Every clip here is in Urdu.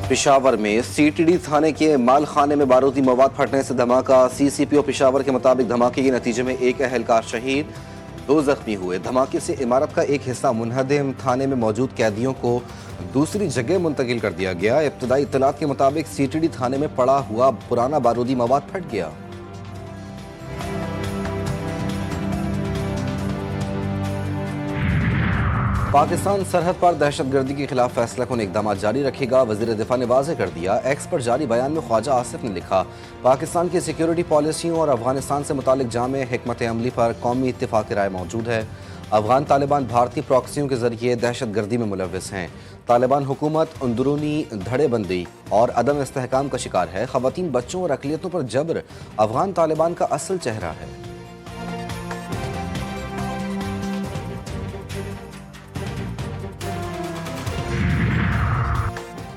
پشاور میں سی ٹی ڈی تھانے کے مال خانے میں بارودی مواد پھٹنے سے دھماکہ۔ سی سی پی او پشاور کے مطابق دھماکے کے نتیجے میں ایک اہلکار شہید، 2 زخمی ہوئے۔ دھماکے سے عمارت کا ایک حصہ منہدم، تھانے میں موجود قیدیوں کو دوسری جگہ منتقل کر دیا گیا۔ ابتدائی اطلاعات کے مطابق سی ٹی ڈی تھانے میں پڑا ہوا پرانا بارودی مواد پھٹ گیا۔ پاکستان سرحد پر دہشت گردی کے خلاف فیصلہ کن اقدامات جاری رکھے گا، وزیر دفاع نے واضح کر دیا۔ ایکس پر جاری بیان میں خواجہ آصف نے لکھا، پاکستان کی سیکیورٹی پالیسیوں اور افغانستان سے متعلق جامع حکمت عملی پر قومی اتفاق رائے موجود ہے۔ افغان طالبان بھارتی پراکسیوں کے ذریعے دہشت گردی میں ملوث ہیں۔ طالبان حکومت اندرونی دھڑے بندی اور عدم استحکام کا شکار ہے۔ خواتین، بچوں اور اقلیتوں پر جبر افغان طالبان کا اصل چہرہ ہے۔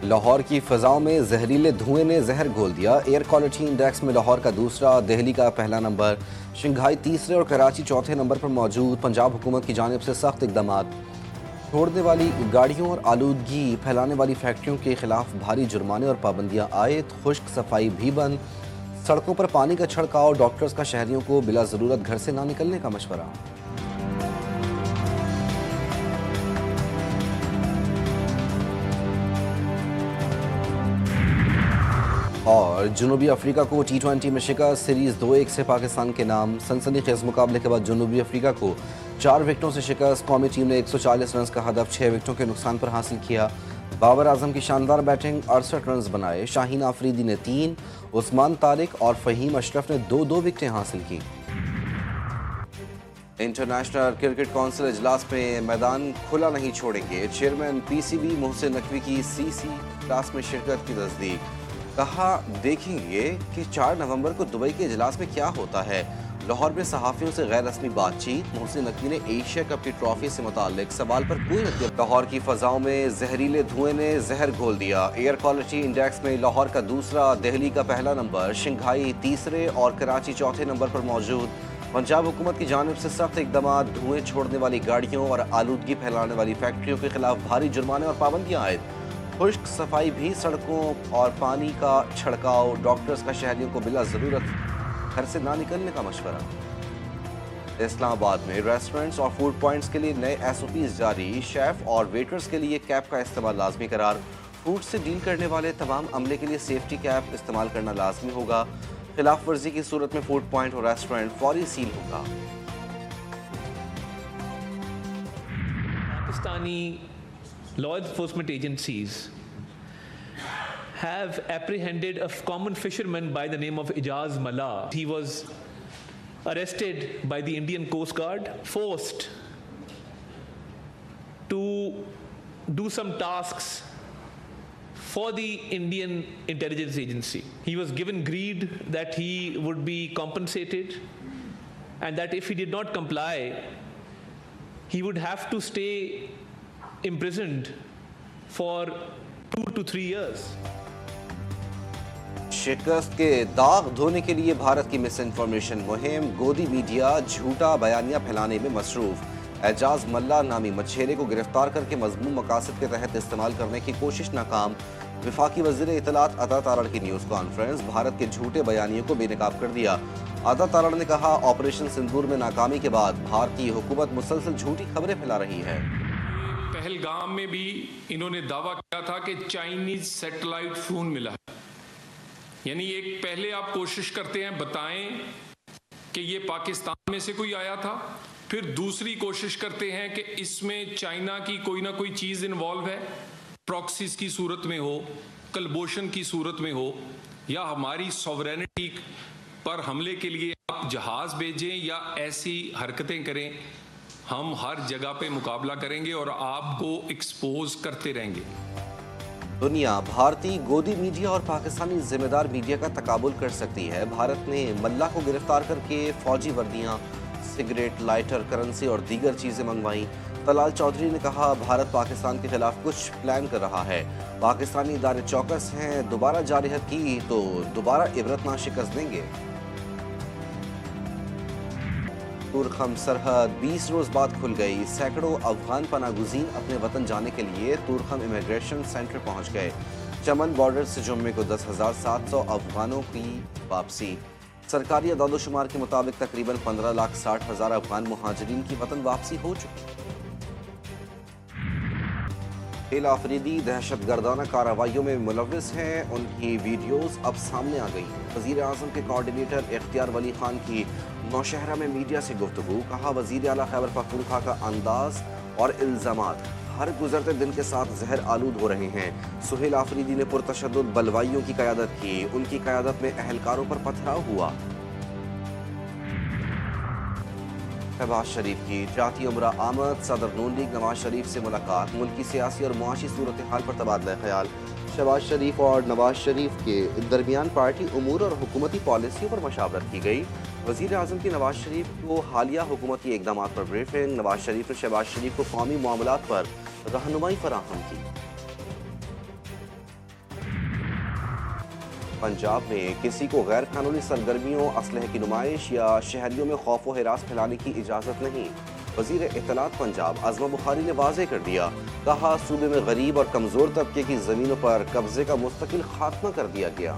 لاہور کی فضاؤں میں زہریلے دھوئیں نے زہر گھول دیا۔ ایئر کوالٹی انڈیکس میں لاہور کا دوسرا، دہلی کا پہلا نمبر، شنگھائی تیسرے اور کراچی چوتھے نمبر پر موجود۔ پنجاب حکومت کی جانب سے سخت اقدامات، چھوڑنے والی گاڑیوں اور آلودگی پھیلانے والی فیکٹریوں کے خلاف بھاری جرمانے اور پابندیاں عائد۔ خشک صفائی بھی بند، سڑکوں پر پانی کا چھڑکاؤ، ڈاکٹرز کا شہریوں کو بلا ضرورت گھر سے نہ نکلنے کا مشورہ۔ اور جنوبی افریقہ کو T20 میں شکست، سیریز 2-1 سے پاکستان کے نام۔ سنسنی خیز مقابلے کے بعد جنوبی افریقہ کو 4 وکٹوں سے شکست۔ قومی ٹیم نے 140 رنز کا ہدف 6 وکٹوں کے نقصان پر حاصل کیا۔ بابر اعظم کی شاندار بیٹنگ، 68 رنز بنائے۔ شاہین آفریدی نے 3، عثمان طارق اور فہیم اشرف نے 2-2 وکٹیں حاصل کی۔ انٹرنیشنل کرکٹ کونسل اجلاس میں میدان کھلا نہیں چھوڑیں گے، chairman P C B Mohsin Naqvi کی سی سی اجلاس میں شرکت کی تصدیق۔ کہا، دیکھیں گے کہ 4 نومبر کو دبئی کے اجلاس میں کیا ہوتا ہے۔ لاہور میں صحافیوں سے غیر رسمی بات چیت، محسن نقوی نے ایشیا کپ کی ٹرافی سے متعلق سوال پر کوئی رد۔ لاہور کی فضاؤں میں زہریلے دھوئیں نے زہر گھول دیا۔ ایئر کوالٹی انڈیکس میں لاہور کا دوسرا، دہلی کا پہلا نمبر، شنگھائی تیسرے اور کراچی چوتھے نمبر پر موجود۔ پنجاب حکومت کی جانب سے سخت اقدامات، دھوئیں چھوڑنے والی گاڑیوں اور آلودگی پھیلانے والی فیکٹریوں کے خلاف بھاری جرمانے اور پابندیاں عائد۔ خشک صفائی بھی، سڑکوں اور پانی کا چھڑکاؤ، ڈاکٹرز کا شہریوں کو بلا ضرورت گھر سے نہ نکلنے کا مشورہ۔ اسلام آباد میں ریسٹورنٹس اور فوڈ پوائنٹس کے لیے نئے SOPs جاری، شیف اور ویٹرز کے لیے کیپ کا استعمال لازمی قرار۔ فوڈ سے ڈیل کرنے والے تمام عملے کے لیے سیفٹی کیپ استعمال کرنا لازمی ہوگا۔ خلاف ورزی کی صورت میں فوڈ پوائنٹ اور ریسٹورنٹ فوری سیل ہوگا۔ Pakistani law enforcement agencies have apprehended a common fisherman by the name of Ijaz Malla. He was arrested by the Indian Coast Guard, forced to do some tasks for the Indian intelligence agency. He was given greed that he would be compensated and that if he did not comply, he would have to stay imprisoned for 2 to 3 years. شکست کے داغ دھونے کے لیے بھارت کی مس انفارمیشن مہم، گودی میڈیا جھوٹا بیانیہ پھیلانے میں مصروف۔ اعجاز ملا نامی مچھیرے کو گرفتار کر کے مذموم مقاصد کے تحت استعمال کرنے کی کوشش ناکام۔ وفاقی وزیر اطلاعات عطا تارڑ کی نیوز کانفرنس، بھارت کے جھوٹے بیانیوں کو بے نقاب کر دیا۔ عطا تارڑ نے کہا، آپریشن سندور میں ناکامی کے بعد بھارتی حکومت مسلسل جھوٹی خبریں پھیلا رہی ہے۔ پہلگام میں بھی انہوں نے دعویٰ کیا تھا کہ چائنیز سیٹلائٹ فون ملا ہے، یعنی ایک پہلے آپ کوشش کرتے ہیں بتائیں کہ یہ پاکستان میں سے کوئی آیا تھا، پھر دوسری کوشش کرتے ہیں کہ اس میں چائنا کی کوئی نہ کوئی چیز انوالو ہے، پراکسیز کی صورت میں ہو، کلبوشن کی صورت میں ہو، یا ہماری سوورینٹی پر حملے کے لیے آپ جہاز بھیجیں یا ایسی حرکتیں کریں، ہم ہر جگہ پہ مقابلہ کریں گے اور آپ کو ایکسپوز کرتے رہیں گے۔ دنیا بھارتی گودی میڈیا اور پاکستانی ذمہ دار میڈیا کا تقابل کر سکتی ہے۔ بھارت نے ملا کو گرفتار کر کے فوجی وردیاں، سگریٹ، لائٹر، کرنسی اور دیگر چیزیں منگوائیں۔ طلال چودھری نے کہا، بھارت پاکستان کے خلاف کچھ پلان کر رہا ہے۔ پاکستانی ادارے چوکس ہیں، دوبارہ جارحیت کی تو دوبارہ عبرتناک شکست دیں گے۔ تورخم سرحد 20 روز بعد کھل گئی، سینکڑوں افغان پناہ گزین اپنے وطن جانے کے لیے تورخم امیگریشن سینٹر پہنچ گئے۔ چمن بارڈر سے جمعے کو 10,700 افغانوں کی واپسی۔ سرکاری اعداد و شمار کے مطابق تقریباً 15,60,000 افغان مہاجرین کی وطن واپسی ہو چکی۔ ہیل آفریدی دہشت گردانہ کارروائیوں میں ملوث ہیں، ان کی ویڈیوز اب سامنے آ گئی۔ وزیر اعظم کے کوآرڈینیٹر اختیار ولی خان کی نوشہرہ میں میڈیا سے گفتگو، کہا وزیر اعلیٰ خیبر پختونخوا کا انداز اور الزامات ہر گزرتے دن کے ساتھ زہر آلود ہو رہے ہیں۔ سہیل آفریدی نے پرتشدد بلوائیوں کی قیادت کی، ان کی قیادت میں اہلکاروں پر پتھراؤ ہوا۔ شہباز شریف کی جاتی عمرہ آمد، صدر نون لیگ نواز شریف سے ملاقات، ملکی سیاسی اور معاشی صورتحال پر تبادلہ خیال۔ شہباز شریف اور نواز شریف کے درمیان پارٹی امور اور حکومتی پالیسیوں پر مشاورت کی گئی۔ وزیر اعظم کی نواز شریف کو حالیہ حکومتی اقدامات پر بریفنگ، نواز شریف نے شہباز شریف کو قومی معاملات پر رہنمائی فراہم کی۔ پنجاب میں کسی کو غیر قانونی سرگرمیوں، اسلحے کی نمائش یا شہریوں میں خوف و ہراس پھیلانے کی اجازت نہیں۔ وزیر اطلاعات پنجاب عظمہ بخاری نے واضح کر دیا، کہا صوبے میں غریب اور کمزور طبقے کی زمینوں پر قبضے کا مستقل خاتمہ کر دیا گیا۔